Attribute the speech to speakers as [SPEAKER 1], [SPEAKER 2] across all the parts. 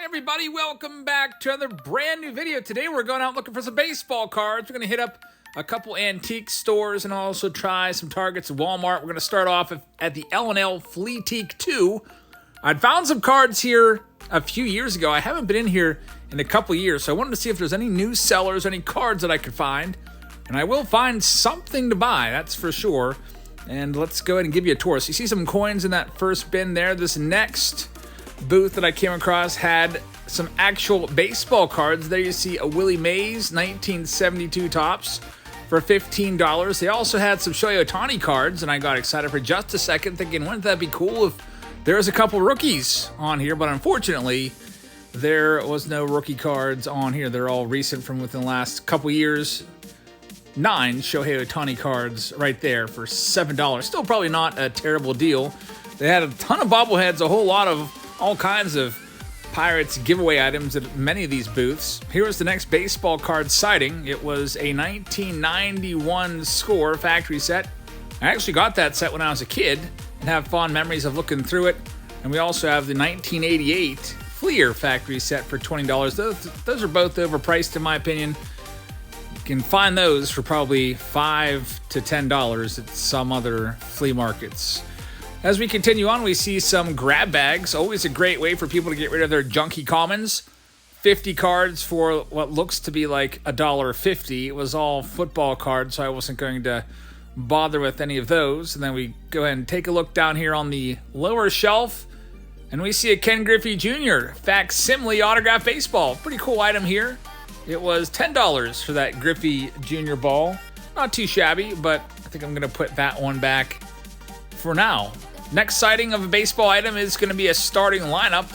[SPEAKER 1] Hey everybody, welcome back to another brand new video. Today we're going out looking for some baseball cards. We're going to hit up a couple antique stores and also try some Targets at Walmart. We're going to start off at the L&L Fleetique 2. I'd found some cards here a few years ago. I haven't been in here in a couple years, so I wanted to see if there's any new sellers, any cards that I could find. And I will find something to buy, that's for sure. And let's go ahead and give you a tour. So you see some coins in that first bin there. This next booth that I came across had some actual baseball cards. There you see a Willie Mays 1972 Topps for $15. They also had some Shohei Ohtani cards, and I got excited for just a second, thinking, wouldn't that be cool if there was a couple rookies on here? But unfortunately, there was no rookie cards on here. They're all recent from within the last couple years. 9 Shohei Ohtani cards right there for $7. Still probably not a terrible deal. They had a ton of bobbleheads, a whole lot of all kinds of Pirates giveaway items at many of these booths. Here was the next baseball card sighting. It was a 1991 Score factory set. I actually got that set when I was a kid and have fond memories of looking through it. And we also have the 1988 Fleer factory set for $20. Those are both overpriced in my opinion. You can find those for probably $5 to $10 at some other flea markets. As we continue on, we see some grab bags. Always a great way for people to get rid of their junky commons. 50 cards for what looks to be like $1.50. It was all football cards, so I wasn't going to bother with any of those. And then we go ahead and take a look down here on the lower shelf, and we see a Ken Griffey Jr. facsimile autograph baseball. Pretty cool item here. It was $10 for that Griffey Jr. ball. Not too shabby, but I think I'm going to put that one back for now. Next sighting of a baseball item is going to be a starting lineup.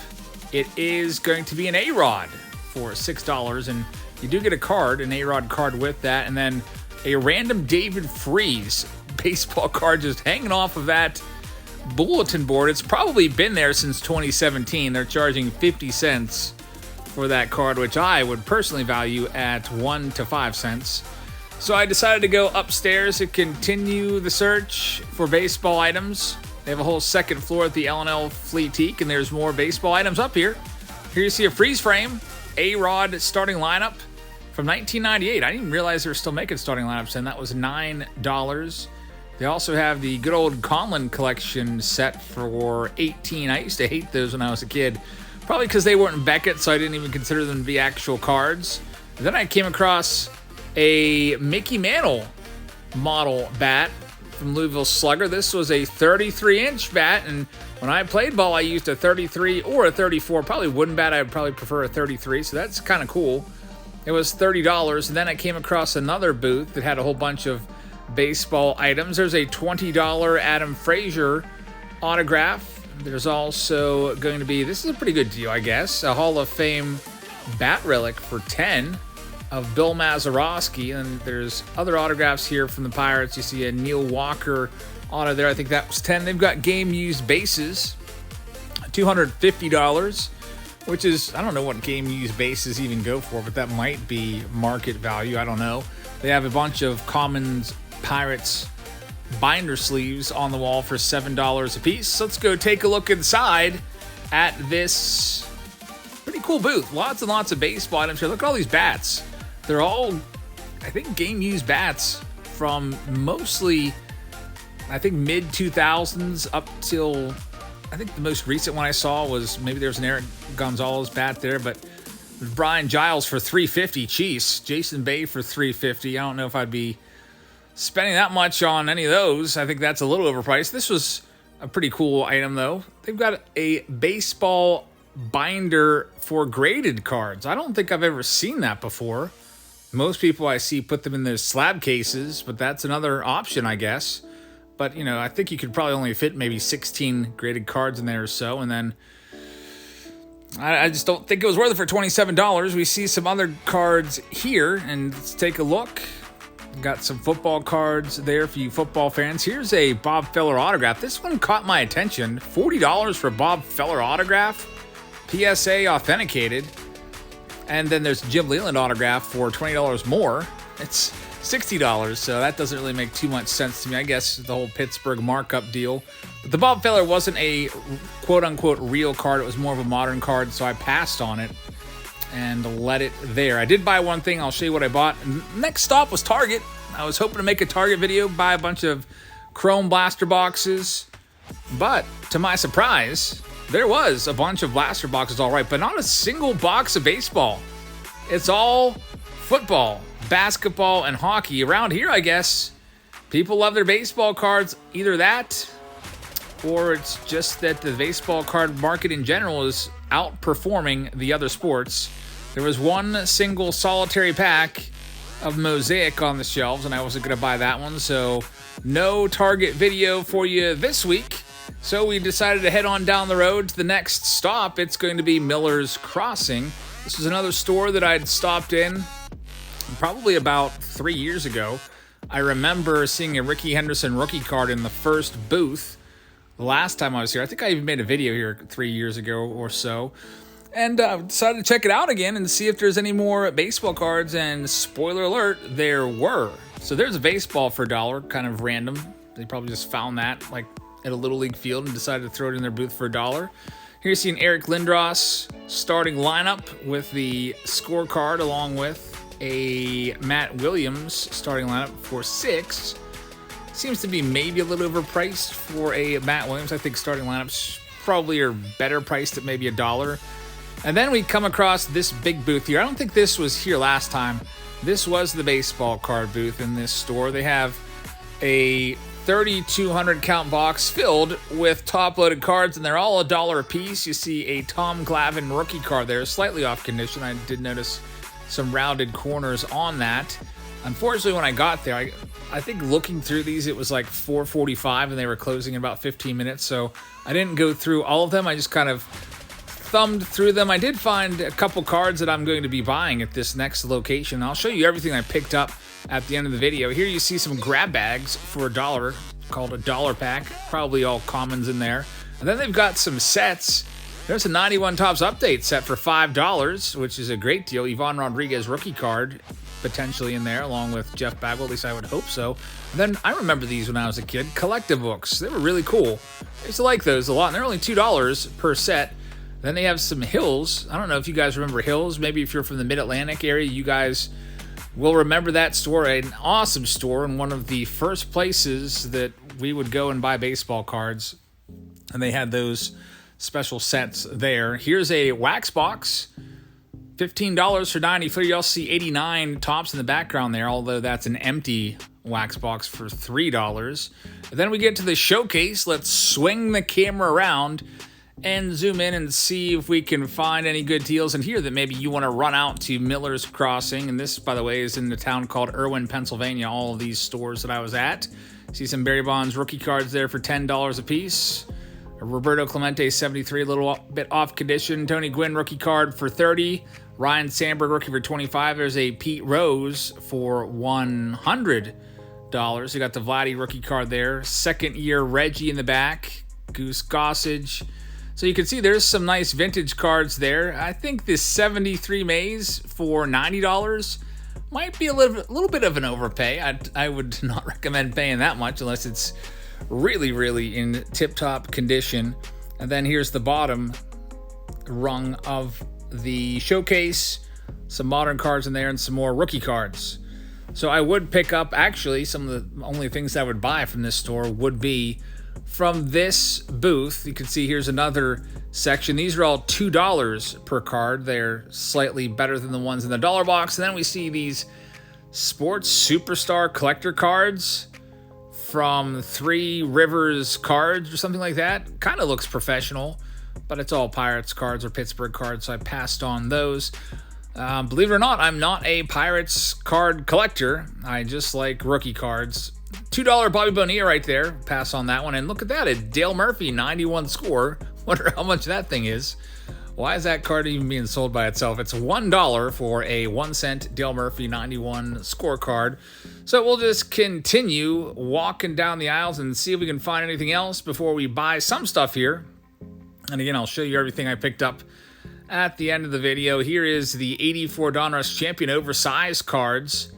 [SPEAKER 1] It is going to be an A-Rod for $6, and you do get a card, an A-Rod card with that, and then a random David Freese baseball card just hanging off of that bulletin board. It's probably been there since 2017. They're charging 50 cents for that card, which I would personally value at 1 to 5 cents. So I decided to go upstairs to continue the search for baseball items. They have a whole second floor at the L&L Fleetique, and there's more baseball items up here. Here you see a freeze frame, A-Rod starting lineup from 1998. I didn't even realize they were still making starting lineups, and that was $9. They also have the good old Conlon collection set for $18. I used to hate those when I was a kid, probably because they weren't Beckett, so I didn't even consider them to be actual cards. And then I came across a Mickey Mantle model bat from Louisville Slugger. This was a 33-inch bat, and when I played ball, I used a 33 or a 34. Probably wooden bat. I would probably prefer a 33, so that's kind of cool. It was $30, and then I came across another booth that had a whole bunch of baseball items. There's a $20 Adam Frazier autograph. There's also going to be, this is a pretty good deal, I guess, a Hall of Fame bat relic for $10 of Bill Mazeroski, and there's other autographs here from the Pirates. You see a Neil Walker auto there. I think that was $10. They've got game-used bases, $250, which is, I don't know what game-used bases even go for, but that might be market value. I don't know. They have a bunch of Commons Pirates binder sleeves on the wall for $7 a piece. Let's go take a look inside at this pretty cool booth. Lots and lots of baseball items here. Look at all these bats. They're all, I think, game-used bats from mostly, I think, mid-2000s up till, I think the most recent one I saw was, maybe there was an Eric Gonzalez bat there, but Brian Giles for $350. Cheese. Jason Bay for $350. I don't know if I'd be spending that much on any of those. I think that's a little overpriced. This was a pretty cool item, though. They've got a baseball binder for graded cards. I don't think I've ever seen that before. Most people I see put them in those slab cases, but that's another option, I guess. But, you know, I think you could probably only fit maybe 16 graded cards in there or so, and then I just don't think it was worth it for $27. We see some other cards here, and let's take a look. Got some football cards there for you football fans. Here's a Bob Feller autograph. This one caught my attention. $40 for a Bob Feller autograph. PSA authenticated. And then there's Jim Leland autograph for $20 more. It's $60, so that doesn't really make too much sense to me. I guess the whole Pittsburgh markup deal. But the Bob Feller wasn't a quote-unquote real card. It was more of a modern card, so I passed on it and let it there. I did buy one thing. I'll show you what I bought. Next stop was Target. I was hoping to make a Target video, buy a bunch of Chrome blaster boxes, but to my surprise, there was a bunch of blaster boxes, all right, but not a single box of baseball. It's all football, basketball, and hockey. Around here, I guess, people love their baseball cards. Either that, or it's just that the baseball card market in general is outperforming the other sports. There was one single solitary pack of Mosaic on the shelves, and I wasn't going to buy that one, so no Target video for you this week. So we decided to head on down the road to the next stop. It's going to be Miller's Crossing. This is another store that I'd stopped in probably about 3 years ago. I remember seeing a Ricky Henderson rookie card in the first booth the last time I was here. I think I even made a video here 3 years ago or so. And decided to check it out again and see if there's any more baseball cards. And spoiler alert, there were. So there's a baseball for $1, kind of random. They probably just found that like at a Little League field and decided to throw it in their booth for $1. Here you see an Eric Lindros starting lineup with the scorecard, along with a Matt Williams starting lineup for $6. Seems to be maybe a little overpriced for a Matt Williams. I think starting lineups probably are better priced at maybe $1. And then we come across this big booth here. I don't think this was here last time. This was the baseball card booth in this store. They have a 3,200 count box filled with top-loaded cards, and they're all $1 a piece. You see a Tom Glavine rookie card there, slightly off condition. I did notice some rounded corners on that. Unfortunately, when I got there, I think looking through these, it was like 4:45, and they were closing in about 15 minutes, so I didn't go through all of them. I just kind of thumbed through them. I did find a couple cards that I'm going to be buying at this next location. I'll show you everything I picked up at the end of the video. Here you see some grab bags for $1, called a dollar pack. Probably all commons in there. And then they've got some sets. There's a 91 Topps update set for $5, which is a great deal. Ivan Rodriguez rookie card potentially in there, along with Jeff Bagwell. At least I would hope so. And then I remember these when I was a kid. Collective books. They were really cool. I used to like those a lot. And they're only $2 per set. Then they have some Hills. I don't know if you guys remember Hills. Maybe if you're from the Mid-Atlantic area, you guys will remember that store. An awesome store and one of the first places that we would go and buy baseball cards. And they had those special sets there. Here's a wax box. $15 for 93. You also see 89 Topps in the background there, although that's an empty wax box for $3. And then we get to the showcase. Let's swing the camera around and zoom in and see if we can find any good deals in here that maybe you want to run out to Miller's Crossing. And this, by the way, is in the town called Irwin, Pennsylvania, all of these stores that I was at. See some Barry Bonds rookie cards there for $10 a piece. A Roberto Clemente 73, a little bit off condition. Tony Gwynn rookie card for $30. Ryan Sandberg rookie for $25. There's a Pete Rose for $100. You got the Vladdy rookie card there. Second year Reggie in the back. Goose Gossage. So you can see there's some nice vintage cards there. I think this 73 Mays for $90 might be a little bit of an overpay. I would not recommend paying that much unless it's really, really in tip-top condition. And then here's the bottom rung of the showcase. Some modern cards in there and some more rookie cards. So I would pick up, actually, some of the only things I would buy from this store would be from this booth. You can see here's another section. These are all $2 per card. They're slightly better than the ones in the dollar box. And then we see these Sports Superstar collector cards from Three Rivers Cards or something like that. Kind of looks professional, but it's all Pirates cards or Pittsburgh cards, so I passed on those. Believe it or not, I'm not a Pirates card collector. I just like rookie cards. $2 Bobby Bonilla right there. Pass on that one. And look at that, a Dale Murphy 91 score. Wonder how much that thing is. Why is that card even being sold by itself? It's $1 for a 1-cent Dale Murphy 91 scorecard. So we'll just continue walking down the aisles and see if we can find anything else before we buy some stuff here. And again, I'll show you everything I picked up at the end of the video. Here is the 84 Donruss Champion oversized cards.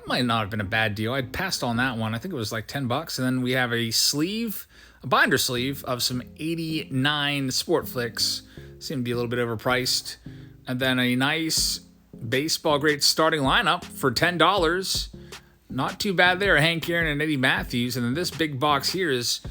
[SPEAKER 1] might not have been a bad deal. I passed on that one. I think it was like $10. And then we have a sleeve, a binder sleeve of some 89 Sport Flicks. Seemed to be a little bit overpriced. And then a nice baseball great starting lineup for $10. Not too bad there. Hank Aaron and Eddie Matthews. And then this big box here is,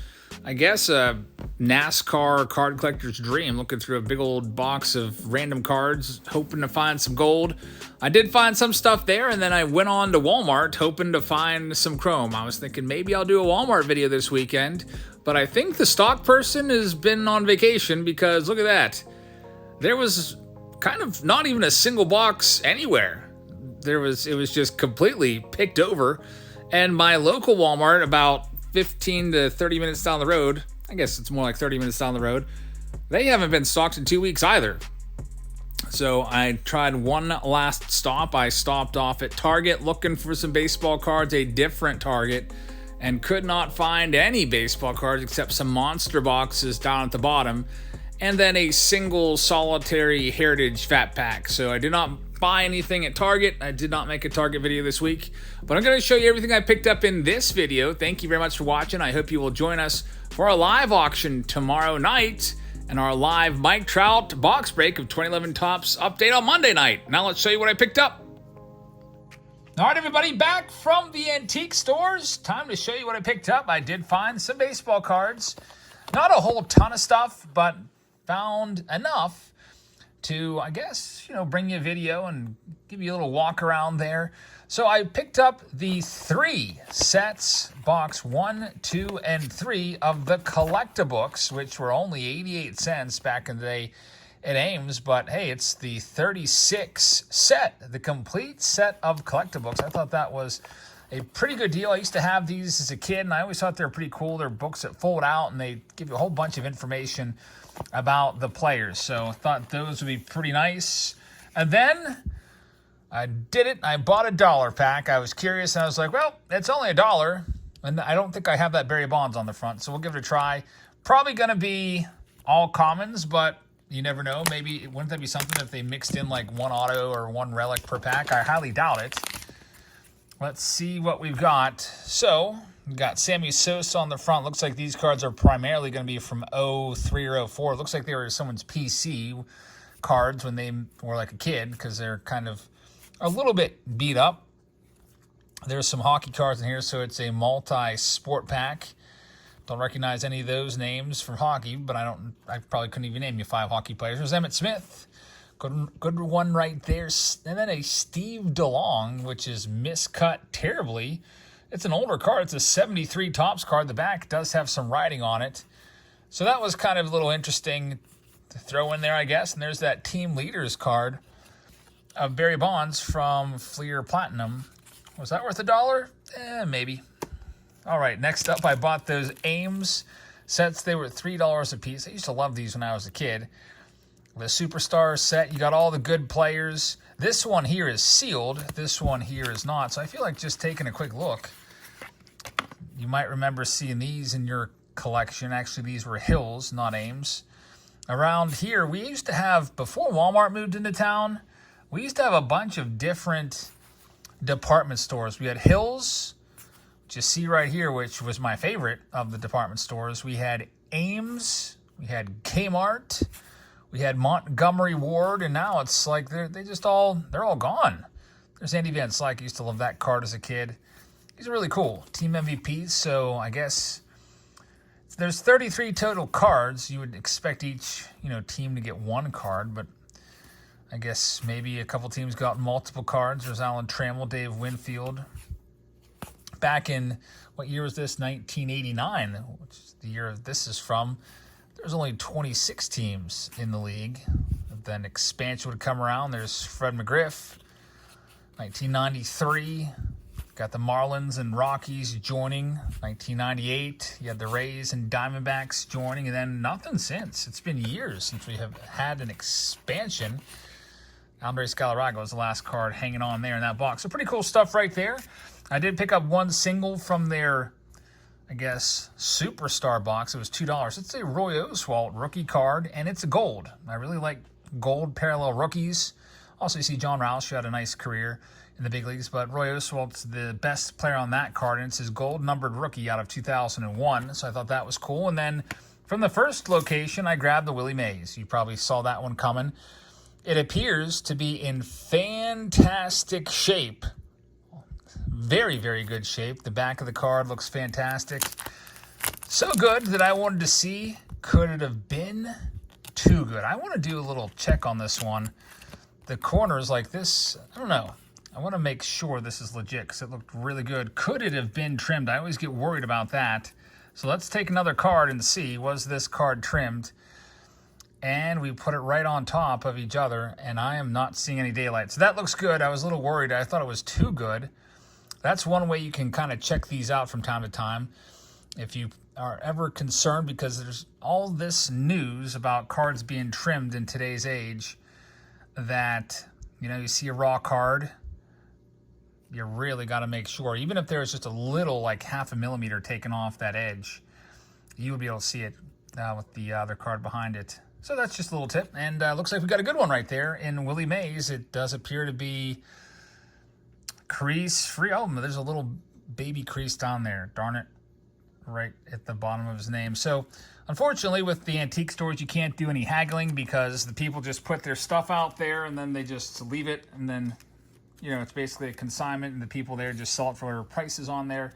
[SPEAKER 1] I guess, a NASCAR card collector's dream. Looking through a big old box of random cards, hoping to find some gold. I did find some stuff there, and then I went on to Walmart hoping to find some chrome. I was thinking maybe I'll do a Walmart video this weekend, but I think the stock person has been on vacation because look at that. There was kind of not even a single box anywhere. It was just completely picked over. And my local Walmart, about 15 to 30 minutes down the road, I guess it's more like 30 minutes down the road, they haven't been stocked in 2 weeks either. So I tried one last stop. I stopped off at Target looking for some baseball cards, a different Target, and could not find any baseball cards except some monster boxes down at the bottom, and then a single solitary Heritage Fat Pack. So I did not buy anything at Target. I did not make a Target video this week, but I'm going to show you everything I picked up in this video. Thank you very much for watching. I hope you will join us for our live auction tomorrow night and our live Mike Trout box break of 2011 Topps update on Monday night. Now let's show you what I picked up. All right, everybody, back from the antique stores. Time to show you what I picked up. I did find some baseball cards. Not a whole ton of stuff, but found enough to, I guess, bring you a video and give you a little walk around there. So I picked up the 3 sets, box 1, 2, and 3 of the Collectabooks, which were only 88 cents back in the day at Ames. But hey, it's the 36 set, the complete set of Collectabooks. I thought that was a pretty good deal. I used to have these as a kid, and I always thought they were pretty cool. They're books that fold out, and they give you a whole bunch of information about the players. So I thought those would be pretty nice. And then I did it. I bought a $1 pack. I was curious, and I was like, well, it's only $1, and I don't think I have that Barry Bonds on the front, so we'll give it a try. Probably going to be all commons, but you never know. Maybe, wouldn't that be something if they mixed in like one auto or one relic per pack? I highly doubt it. Let's see what we've got. So we've got Sammy Sosa on the front. Looks like these cards are primarily going to be from 03 or 04. Looks like they were someone's PC cards when they were like a kid, because they're kind of a little bit beat up. There's some hockey cards in here, so it's a multi-sport pack. Don't recognize any of those names from hockey, but I probably couldn't even name you 5 hockey players. There's Emmett Smith. Good one right there. And then a Steve DeLong, which is miscut terribly. It's an older card. It's a 73 Topps card. The back does have some writing on it. So that was kind of a little interesting to throw in there, I guess. And there's that Team Leaders card of Barry Bonds from Fleer Platinum. Was that worth $1? Maybe. All right, next up, I bought those Ames sets. They were $3 a piece. I used to love these when I was a kid. The Superstar set, you got all the good players. This one here is sealed. This one here is not. So I feel like just taking a quick look, you might remember seeing these in your collection. Actually, these were Hills, not Ames. Around here, we used to have, before Walmart moved into town, we used to have a bunch of different department stores. We had Hills, which you see right here, which was my favorite of the department stores. We had Ames, we had Kmart, we had Montgomery Ward, and now it's like they're all gone. There's Andy Van Slyke. I used to love that card as a kid. These are really cool. Team MVPs, so I guess there's 33 total cards. You would expect each, team to get one card, but I guess maybe a couple teams got multiple cards. There's Alan Trammell, Dave Winfield. Back in, what year was this? 1989, which is the year this is from. There's only 26 teams in the league. Then expansion would come around. There's Fred McGriff. 1993, got the Marlins and Rockies joining. 1998, you had the Rays and Diamondbacks joining, and then nothing since. It's been years since we have had an expansion. Andres Galarraga was the last card hanging on there in that box. So pretty cool stuff right there. I did pick up one single from their, I guess, Superstar box. It was $2. It's a Roy Oswalt rookie card, and it's a gold. I really like gold parallel rookies Also, you see John Roush, who had a nice career in the big leagues, but Roy Oswalt's the best player on that card, and it's his gold-numbered rookie out of 2001, so I thought that was cool. And then from the first location, I grabbed the Willie Mays. You probably saw that one coming. It appears to be in fantastic shape. Very, very good shape. The back of the card looks fantastic. So good that I wanted to see, could it have been too good? I want to do a little check on this one. The corners like this, I don't know. I want to make sure this is legit because it looked really good. Could it have been trimmed? I always get worried about that. So let's take another card and see, was this card trimmed? And we put it right on top of each other, and I am not seeing any daylight. So that looks good. I was a little worried. I thought it was too good. That's one way you can kind of check these out from time to time. If you are ever concerned, because there's all this news about cards being trimmed in today's age, that, you know, you see a raw card, you really got to make sure, even if there's just a little, like half a millimeter taken off that edge, you would be able to see it with the other card behind it. So that's just a little tip. And looks like we got a good one right there in Willie Mays. It does appear to be crease free. Oh, there's a little baby crease down there. Darn it. Right at the bottom of his name. So unfortunately, with the antique stores, you can't do any haggling because the people just put their stuff out there and then they just leave it, and then, you know, it's basically a consignment and the people there just sell it for whatever prices on there.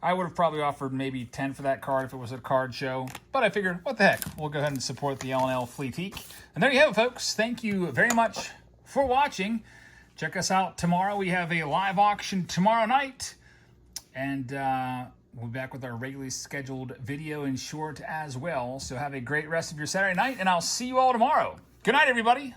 [SPEAKER 1] I would have probably offered maybe 10 for that card if it was a card show, but I figured, what the heck, we'll go ahead and support the L&L Fleetique. And there you have it, folks. Thank you very much for watching. Check us out tomorrow. We have a live auction tomorrow night, and we'll be back with our regularly scheduled video in short as well. So have a great rest of your Saturday night, and I'll see you all tomorrow. Good night, everybody.